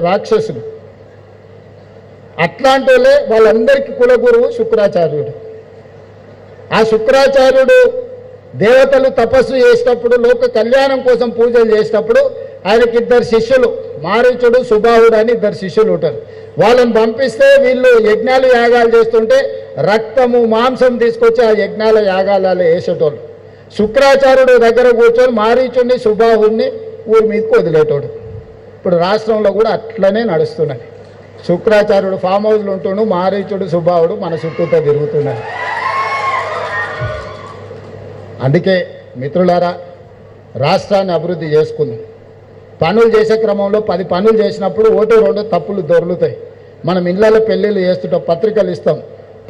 రాక్షసులు. అట్లాంటి వాళ్ళందరికీ కులగురువు శుక్రాచార్యుడు. ఆ శుక్రాచార్యుడు దేవతలు తపస్సు చేసేటప్పుడు, లోక కళ్యాణం కోసం పూజలు చేసేటప్పుడు ఆయనకి ఇద్దరు శిష్యులు, మారీచుడు సుబాహుడు అని ఇద్దరు శిష్యులు ఉంటారు. వాళ్ళని పంపిస్తే వీళ్ళు యజ్ఞాలు యాగాలు చేస్తుంటే రక్తము మాంసం తీసుకొచ్చి ఆ యజ్ఞాల యాగాలలో వేసేటోళ్ళు. శుక్రాచార్యుడు దగ్గర కూర్చొని మారీచుడిని సుబాహుడిని ఊరి మీదకి వదిలేటోడు. ఇప్పుడు రాష్ట్రంలో కూడా అట్లనే నడుస్తున్నది. శుక్రాచార్యుడు ఫామ్ హౌస్లు ఉంటుండు, మారీచుడు సుబాహుడు మన చుట్టూతో తిరుగుతున్నారు. అందుకే మిత్రులారా, రాష్ట్రాన్ని అభివృద్ధి చేసుకుందాం. పనులు చేసే క్రమంలో 10 పనులు చేసినప్పుడు 1-2 తప్పులు దొరుకుతాయి. మనం ఇళ్ళలో పెళ్ళిళ్ళు చేస్తుంటాం, పత్రికలు ఇస్తాం,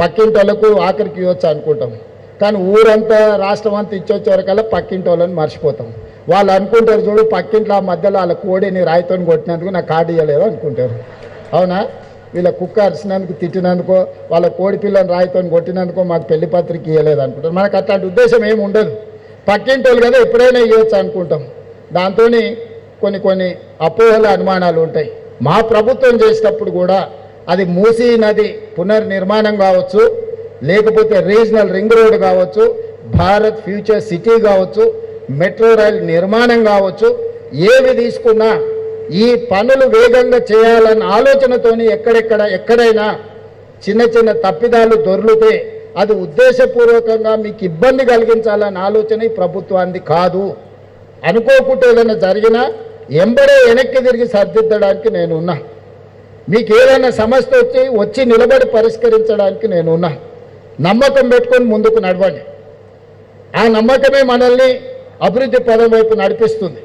పక్కింటి వాళ్ళకు ఆఖరికి ఇవ్వచ్చు అనుకుంటాం. కానీ ఊరంతా రాష్ట్రం అంతా ఇచ్చొచ్చే వరకల్లా పక్కింటి వాళ్ళని మర్చిపోతాం. వాళ్ళు అనుకుంటారు, చూడు పక్కింట్లో ఆ మధ్యలో వాళ్ళ కోడిని రాయితో కొట్టినందుకు నాకు కార్డు ఇవ్వలేదు అనుకుంటారు. అవునా? వీళ్ళ కుక్క అరిచినందుకు తిట్టినందుకో, వాళ్ళ కోడి పిల్లని రాయితో కొట్టినందుకో మాకు పెళ్లి పత్రిక ఇవ్వలేదు అనుకుంటారు. మనకు అట్లాంటి ఉద్దేశం ఏమి ఉండదు. పక్కింటి వాళ్ళు కదా ఎప్పుడైనా ఇవ్వచ్చు అనుకుంటాం. దాంతో కొన్ని అపోహల అనుమానాలు ఉంటాయి. మా ప్రభుత్వం చేసేటప్పుడు కూడా అది మూసీ నది పునర్నిర్మాణం కావచ్చు, లేకపోతే రీజనల్ రింగ్ రోడ్ కావచ్చు, భారత్ ఫ్యూచర్ సిటీ కావచ్చు, మెట్రో రైల్ నిర్మాణం కావచ్చు, ఏవి తీసుకున్నా ఈ పనులు వేగంగా చేయాలన్న ఆలోచనతోని ఎక్కడైనా చిన్న తప్పిదాలు దొర్లితే అది ఉద్దేశపూర్వకంగా మీకు ఇబ్బంది కలిగించాలన్న ఆలోచన ఈ ప్రభుత్వానికి కాదు. అనుకోకుండా ఏదైనా జరిగినా ఎంబడే వెనక్కి తిరిగి సర్దిద్దడానికి నేనున్నా. మీకు ఏదైనా సమస్య వచ్చి నిలబడి పరిష్కరించడానికి నేనున్నా. నమ్మకం పెట్టుకొని ముందుకు నడవండి. ఆ నమ్మకమే మనల్ని అభివృద్ధి పదం వైపు నడిపిస్తుంది.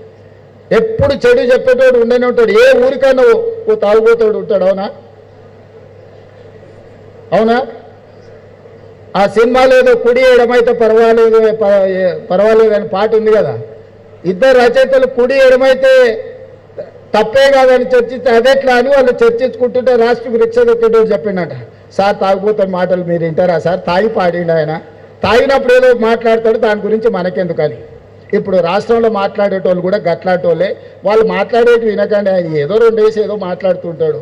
ఎప్పుడు చెడు చెప్పేటోడు ఉండనే ఉంటాడు. ఏ ఊరికైనా ఓ తాగుబోతాడు ఉంటాడు. అవునా? ఆ సినిమాలో ఏదో కుడి ఎడమైతే పర్వాలేదు అని పాట ఉంది కదా. ఇద్దరు రచయితలు కుడి ఎడమైతే తప్పే కాదని చర్చిస్తే అదెట్లా అని వాళ్ళు చర్చించుకుంటుంటే రాష్ట్ర రిక్ష దొక్కేటోడు చెప్పిండట, సార్ తాగుబోతున్న మాటలు మీరు వింటారా సార్? తాగి పాడిండు ఆయన. తాగినప్పుడు ఏదో మాట్లాడతాడు, దాని గురించి మనకెందుకని. ఇప్పుడు రాష్ట్రంలో మాట్లాడేటోళ్ళు కూడా గట్లాటోళ్ళే. వాళ్ళు మాట్లాడేటి వినకండి, ఆయన ఏదో 2 వేసి ఏదో మాట్లాడుతుంటాడు.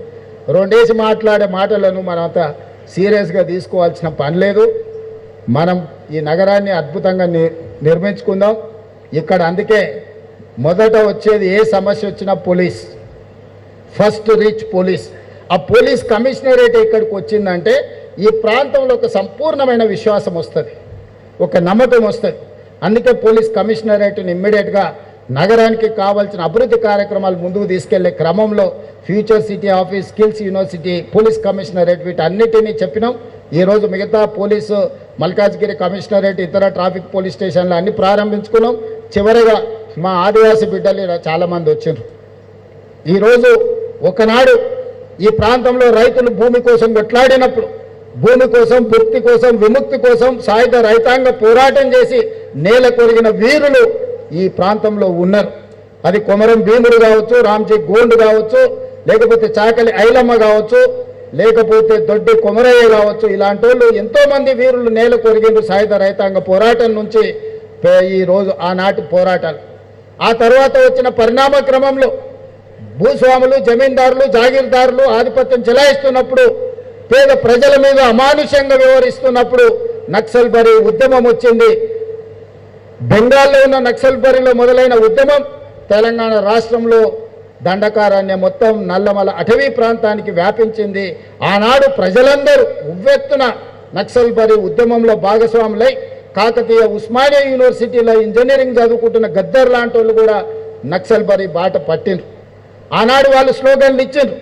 2 వేసి మాట్లాడే మాటలను మనంతా సీరియస్గా తీసుకోవాల్సిన పని లేదు. మనం ఈ నగరాన్ని అద్భుతంగా నిర్మించుకుందాం. ఇక్కడ అందుకే మొదట వచ్చేది ఏ సమస్య వచ్చినా పోలీస్, ఫస్ట్ రీచ్ పోలీస్. ఆ పోలీస్ కమిషనరేట్ ఇక్కడికి వచ్చిందంటే ఈ ప్రాంతంలో ఒక సంపూర్ణమైన విశ్వాసం వస్తుంది, ఒక నమ్మకం వస్తుంది. అందుకే పోలీస్ కమిషనరేట్ని ఇమ్మీడియట్గా నగరానికి కావాల్సిన అభివృద్ధి కార్యక్రమాలు ముందుకు తీసుకెళ్లే క్రమంలో future city office, skills university, police commissionerate వీటన్నిటినీ చెప్పినాం. ఈరోజు మిగతా పోలీసు మల్కాజ్గిరి కమిషనరేట్, ఇతర ట్రాఫిక్ పోలీస్ స్టేషన్లు అన్ని ప్రారంభించుకున్నాం. చివరిగా మా ఆదివాసీ బిడ్డలు చాలామంది వచ్చారు. ఈరోజు ఒకనాడు ఈ ప్రాంతంలో రైతులు భూమి కోసం కొట్లాడినప్పుడు, భూమి కోసం, భుక్తి కోసం, విముక్తి కోసం సాయుధ రైతాంగ పోరాటం చేసి నేల కొరిగిన వీరులు ఈ ప్రాంతంలో ఉన్నారు. అది కొమరం భీముడు కావచ్చు, రామ్జీ గోండ్ కావచ్చు, లేకపోతే చాకలి ఐలమ్మ కావచ్చు, లేకపోతే దొడ్డి కొమరయ్య కావచ్చు. ఇలాంటి వాళ్ళు ఎంతోమంది వీరులు నేల కొరిగిండు సాయుధ రైతాంగ పోరాటం నుంచి. ఈరోజు ఆనాటి పోరాటాలు ఆ తర్వాత వచ్చిన పరిణామ క్రమంలో భూస్వాములు, జమీందారులు, జాగీర్దారులు ఆధిపత్యం చెలాయిస్తున్నప్పుడు, పేద ప్రజల మీద అమానుషంగా వ్యవహరిస్తున్నప్పుడు నక్సల్బరీ ఉద్యమం వచ్చింది. బెంగాల్లో ఉన్న నక్సల్బరీలో మొదలైన ఉద్యమం తెలంగాణ రాష్ట్రంలో దండకారణ్య మొత్తం నల్లమల అటవీ ప్రాంతానికి వ్యాపించింది. ఆనాడు ప్రజలందరూ ఉవ్వెత్తున నక్సల్బరీ ఉద్యమంలో భాగస్వాములై కాకతీయ ఉస్మానియా యూనివర్సిటీలో ఇంజనీరింగ్ చదువుకుంటున్న గద్దర్ లాంటి వాళ్ళు కూడా నక్సల్బరీ బాట పట్టిండ్రు. ఆనాడు వాళ్ళు స్లోగన్లు ఇచ్చిండ్రు,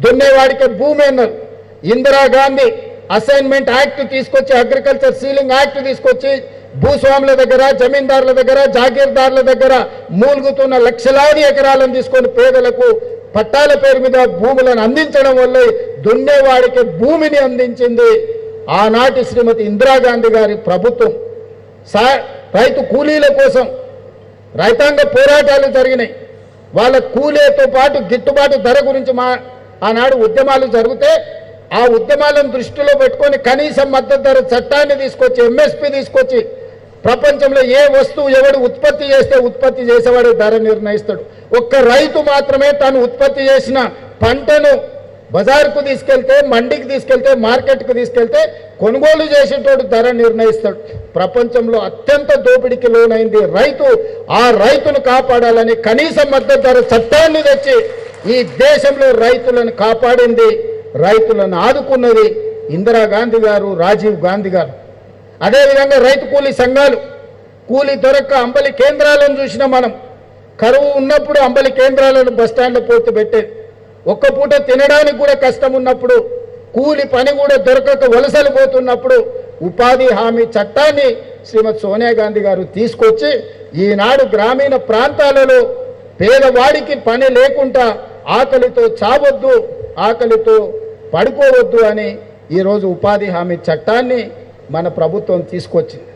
దున్నేవాడికి భూమి అన్నారు. ఇందిరాగాంధీ అసైన్మెంట్ యాక్ట్ తీసుకొచ్చి, అగ్రికల్చర్ సీలింగ్ యాక్ట్ తీసుకొచ్చి భూస్వాముల దగ్గర, జమీందారుల దగ్గర, జాగీర్దారుల దగ్గర మూలుగుతున్న లక్షలాది ఎకరాలను తీసుకొని పేదలకు పట్టాల పేరు మీద భూములను అందించడం వల్ల దున్నేవాడికి భూమిని అందించింది ఆనాటి శ్రీమతి ఇందిరాగాంధీ గారి ప్రభుత్వం. రైతు కూలీల కోసం రైతాంగ పోరాటాలు జరిగినాయి. వాళ్ళ కూలీతో పాటు గిట్టుబాటు ధర గురించి ఆనాడు ఉద్యమాలు జరిగితే ఆ ఉద్యమాలను దృష్టిలో పెట్టుకొని కనీస మద్దతు ధర చట్టాన్ని తీసుకొచ్చి, ఎంఎస్పీ తీసుకొచ్చి, ప్రపంచంలో ఏ వస్తువు ఎవడు ఉత్పత్తి చేస్తే ఉత్పత్తి చేసేవాడు ధర నిర్ణయిస్తాడు. ఒక్క రైతు మాత్రమే తాను ఉత్పత్తి చేసిన పంటను బజార్కు తీసుకెళ్తే, మండికి తీసుకెళ్తే, మార్కెట్కు తీసుకెళ్తే కొనుగోలు చేసేటోడు ధర నిర్ణయిస్తాడు. ప్రపంచంలో అత్యంత దోపిడీకి లోనైంది రైతు. ఆ రైతును కాపాడాలని కనీస మద్దతు ధర చట్టాన్ని తెచ్చి ఈ దేశంలో రైతులను కాపాడింది, రైతులను ఆదుకున్నది ఇందిరాగాంధీ గారు, రాజీవ్ గాంధీ గారు. అదేవిధంగా రైతు కూలీ సంఘాలు, కూలీ దొరక్క అంబలి కేంద్రాలను చూసినా మనం. కరువు ఉన్నప్పుడు అంబలి కేంద్రాలను బస్టాండ్లో పోతే పెట్టేది. ఒక్క పూట తినడానికి కూడా కష్టం ఉన్నప్పుడు, కూలి పని కూడా దొరకక వలసలు పోతున్నప్పుడు ఉపాధి హామీ చట్టాన్ని శ్రీమతి సోనియా గాంధీ గారు తీసుకొచ్చి ఈనాడు గ్రామీణ ప్రాంతాలలో పేదవాడికి పని లేకుండా ఆకలితో చావద్దు, ఆకలితో పడుకోవద్దు అని ఈరోజు ఉపాధి హామీ చట్టాన్ని మన ప్రభుత్వం తీసుకొచ్చింది.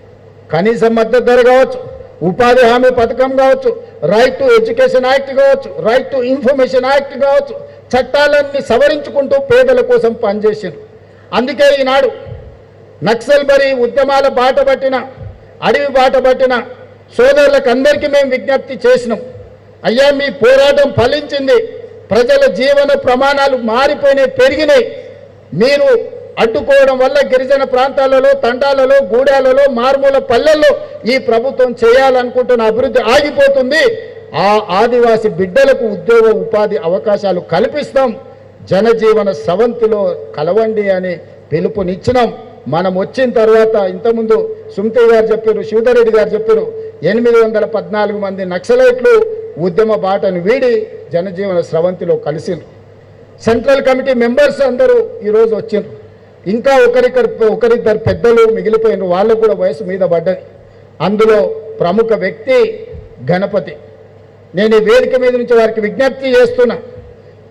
కనీస మద్దతు ధర కావచ్చు, ఉపాధి హామీ పథకం కావచ్చు, రైట్ టు ఎడ్యుకేషన్ యాక్ట్ కావచ్చు, రైట్ టు ఇన్ఫర్మేషన్ యాక్ట్ కావచ్చు, చట్టాలన్నీ సవరించుకుంటూ పేదల కోసం పనిచేసారు. అందుకే ఈనాడు నక్సల్ బరి ఉద్యమాల బాట పట్టిన, అడవి బాట పట్టిన సోదరులకు అందరికీ మేము విజ్ఞప్తి చేసినాం. అయ్యా, మీ పోరాటం ఫలించింది, ప్రజల జీవన ప్రమాణాలు మారిపోయినాయి, పెరిగినాయి. మీరు అడ్డుకోవడం వల్ల గిరిజన ప్రాంతాలలో, తండాలలో, గూడాలలో, మారుమూల పల్లెల్లో ఈ ప్రభుత్వం చేయాలనుకుంటున్న అభివృద్ధి ఆగిపోతుంది. ఆ ఆదివాసి బిడ్డలకు ఉద్యోగ ఉపాధి అవకాశాలు కల్పిస్తాం, జనజీవన స్రవంతిలో కలవండి అని పిలుపునిచ్చినాం. మనం వచ్చిన తర్వాత ఇంతకుముందు సుమతి గారు చెప్పారు, శివధర్ రెడ్డి గారు చెప్పారు, 814 మంది నక్సలైట్లు ఉద్యమ బాటను వీడి జనజీవన స్రవంతిలో కలిసిరు. సెంట్రల్ కమిటీ మెంబర్స్ అందరూ ఈరోజు వచ్చిండ్రు. ఇంకా ఒకరిద్దరు పెద్దలు మిగిలిపోయినారు, వాళ్ళకు కూడా వయసు మీద పడ్డది. అందులో ప్రముఖ వ్యక్తి గణపతి. నేను ఈ వేదిక మీద నుంచి వారికి విజ్ఞప్తి చేస్తున్నా,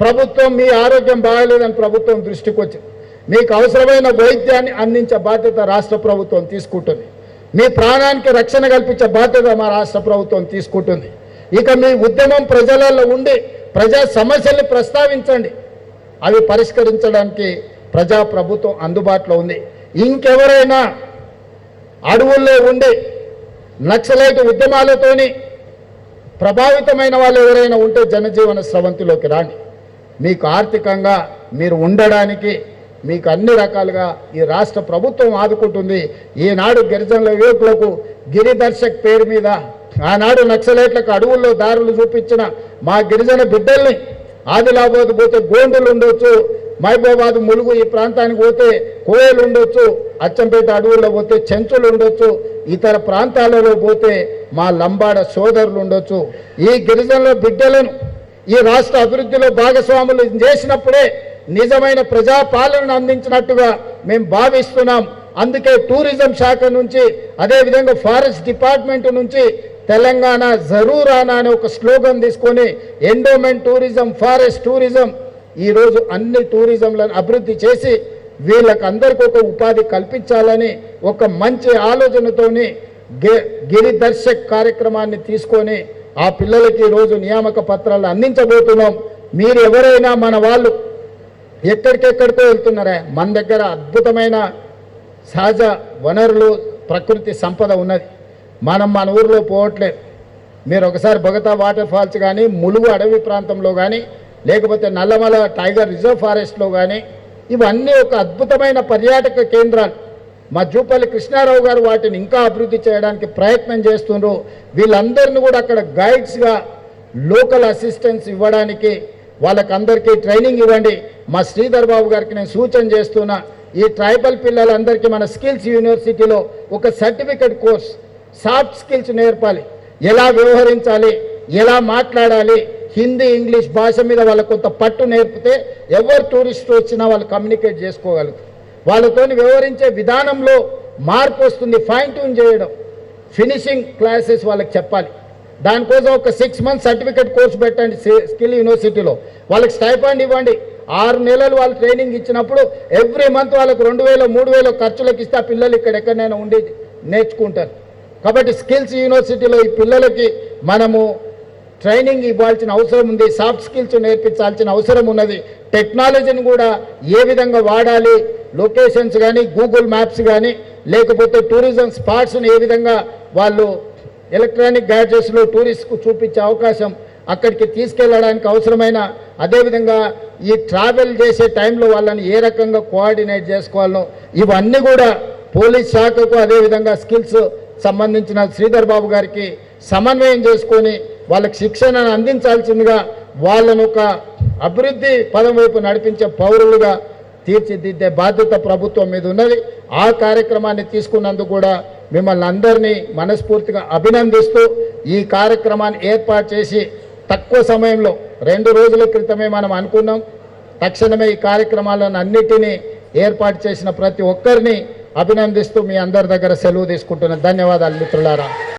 ప్రభుత్వం మీ ఆరోగ్యం బాగాలేదని ప్రభుత్వం దృష్టికి వచ్చింది, మీకు అవసరమైన వైద్యాన్ని అందించే బాధ్యత రాష్ట్ర ప్రభుత్వం తీసుకుంటుంది, మీ ప్రాణానికి రక్షణ కల్పించే బాధ్యత మా రాష్ట్ర ప్రభుత్వం తీసుకుంటుంది. ఇక మీ ఉద్యమం ప్రజలలో ఉండి ప్రజా సమస్యల్ని ప్రస్తావించండి, అవి పరిష్కరించడానికి ప్రజాప్రభుత్వం అందుబాటులో ఉంది. ఇంకెవరైనా అడవుల్లో ఉండి నక్సలైట్ ఉద్యమాలతోని ప్రభావితమైన వాళ్ళు ఎవరైనా ఉంటే జనజీవన స్రవంతిలోకి రాండి. మీకు ఆర్థికంగా మీరు ఉండడానికి మీకు అన్ని రకాలుగా ఈ రాష్ట్ర ప్రభుత్వం ఆదుకుంటుంది. ఈనాడు గిరిజనుల యువకులకు గిరిదర్శక్ పేరు మీద ఆనాడు నక్సలైట్లకు అడవుల్లో దారులు చూపించిన మా గిరిజన బిడ్డల్ని ఆదిలాబాద్ పోతే గోండులు ఉండొచ్చు, మహబూబాబాద్ ములుగు ఈ ప్రాంతానికి పోతే కోయలు ఉండొచ్చు, అచ్చంపేట అడవుల్లో పోతే చెంచులు ఉండొచ్చు, ఇతర ప్రాంతాలలో పోతే మా లంబాడ సోదరులు ఉండొచ్చు. ఈ గిరిజనుల బిడ్డలను ఈ రాష్ట్ర అభివృద్ధిలో భాగస్వాములు చేసినప్పుడే నిజమైన ప్రజాపాలనను అందించినట్టుగా మేము భావిస్తున్నాం. అందుకే టూరిజం శాఖ నుంచి, అదేవిధంగా ఫారెస్ట్ డిపార్ట్మెంట్ నుంచి తెలంగాణ జరూర్ ఆనా అనే ఒక స్లోగన్ తీసుకొని ఎండోమెంట్ టూరిజం, ఫారెస్ట్ టూరిజం, ఈరోజు అన్ని టూరిజంలను అభివృద్ధి చేసి వీళ్ళకందరికీ ఒక ఉపాధి కల్పించాలని ఒక మంచి ఆలోచనతోని గిరిదర్శక్ కార్యక్రమాన్ని తీసుకొని ఆ పిల్లలకి ఈరోజు నియామక పత్రాలు అందించబోతున్నాం. మీరు ఎవరైనా మన వాళ్ళు ఎక్కడికెక్కడికో వెళ్తున్నారా, మన దగ్గర అద్భుతమైన సహజ వనరులు, ప్రకృతి సంపద ఉన్నది. మనం మన ఊర్లో పోవట్లేదు. మీరు ఒకసారి బొగతా వాటర్ ఫాల్స్ కానీ, ములుగు అడవి ప్రాంతంలో కానీ, లేకపోతే నల్లమల టైగర్ రిజర్వ్ ఫారెస్ట్లో కానీ, ఇవన్నీ ఒక అద్భుతమైన పర్యాటక కేంద్రాలు. మా జూపల్లి కృష్ణారావు గారు వాటిని ఇంకా అభివృద్ధి చేయడానికి ప్రయత్నం చేస్తున్నారు. వీళ్ళందరినీ కూడా అక్కడ గైడ్స్గా లోకల్ అసిస్టెన్స్ ఇవ్వడానికి వాళ్ళకందరికీ ట్రైనింగ్ ఇవ్వండి. మా శ్రీధర్ బాబు గారికి నేను సూచన చేస్తున్నా, ఈ ట్రైబల్ పిల్లలందరికీ మన స్కిల్స్ యూనివర్సిటీలో ఒక సర్టిఫికెట్ కోర్స్, సాఫ్ట్ స్కిల్స్ నేర్పాలి. ఎలా వ్యవహరించాలి, ఎలా మాట్లాడాలి, హిందీ ఇంగ్లీష్ భాష మీద వాళ్ళకు కొంత పట్టు నేర్పితే ఎవరు టూరిస్ట్ వచ్చినా వాళ్ళు కమ్యూనికేట్ చేసుకోగలుగుతారు. వాళ్ళతోని వ్యవహరించే విధానంలో మార్పు వస్తుంది. ఫైన్ ట్యూన్ చేయడం, ఫినిషింగ్ క్లాసెస్ వాళ్ళకి చెప్పాలి. దానికోసం ఒక 6 months సర్టిఫికెట్ కోర్స్ పెట్టండి స్కిల్ యూనివర్సిటీలో. వాళ్ళకి స్టైఫండ్ ఇవ్వండి. 6 నెలలు వాళ్ళు ట్రైనింగ్ ఇచ్చినప్పుడు ఎవ్రీ మంత్ వాళ్ళకు 2000 3000 ఖర్చులకు ఇస్తే ఆ పిల్లలు ఇక్కడ ఎక్కడైనా ఉండి నేర్చుకుంటారు. కాబట్టి స్కిల్స్ యూనివర్సిటీలో ఈ పిల్లలకి మనము ట్రైనింగ్ ఇవ్వాల్సిన అవసరం ఉంది. సాఫ్ట్ స్కిల్స్ నేర్పించాల్సిన అవసరం ఉన్నది. టెక్నాలజీని కూడా ఏ విధంగా వాడాలి, లొకేషన్స్ కానీ, గూగుల్ మ్యాప్స్ కానీ, లేకపోతే టూరిజం స్పాట్స్ని ఏ విధంగా వాళ్ళు ఎలక్ట్రానిక్ గ్యాడ్జెట్స్లో టూరిస్ట్కు చూపించే అవకాశం, అక్కడికి తీసుకెళ్ళడానికి అవసరమైన, అదేవిధంగా ఈ ట్రావెల్ చేసే టైంలో వాళ్ళని ఏ రకంగా కోఆర్డినేట్ చేసుకోవాలో ఇవన్నీ కూడా పోలీస్ శాఖకు, అదేవిధంగా స్కిల్స్ సంబంధించిన శ్రీధర్ బాబు గారికి సమన్వయం చేసుకొని వాళ్ళకి శిక్షణను అందించాల్సిందిగా వాళ్ళను ఒక అభివృద్ధి పదం వైపు నడిపించే పౌరులుగా తీర్చిదిద్దే బాధ్యత ప్రభుత్వం మీద ఉన్నది. ఆ కార్యక్రమాన్ని తీసుకున్నందుకు కూడా మిమ్మల్ని అందరినీ మనస్ఫూర్తిగా అభినందిస్తూ ఈ కార్యక్రమాన్ని ఏర్పాటు చేసి తక్కువ సమయంలో 2 రోజుల క్రితమే మనం అనుకున్నాం, తక్షణమే ఈ కార్యక్రమాలను అన్నిటినీ ఏర్పాటు చేసిన ప్రతి ఒక్కరిని అభినందిస్తూ మీ అందరి దగ్గర సెలవు తీసుకుంటున్నాను. ధన్యవాదాలు మిత్రులారా.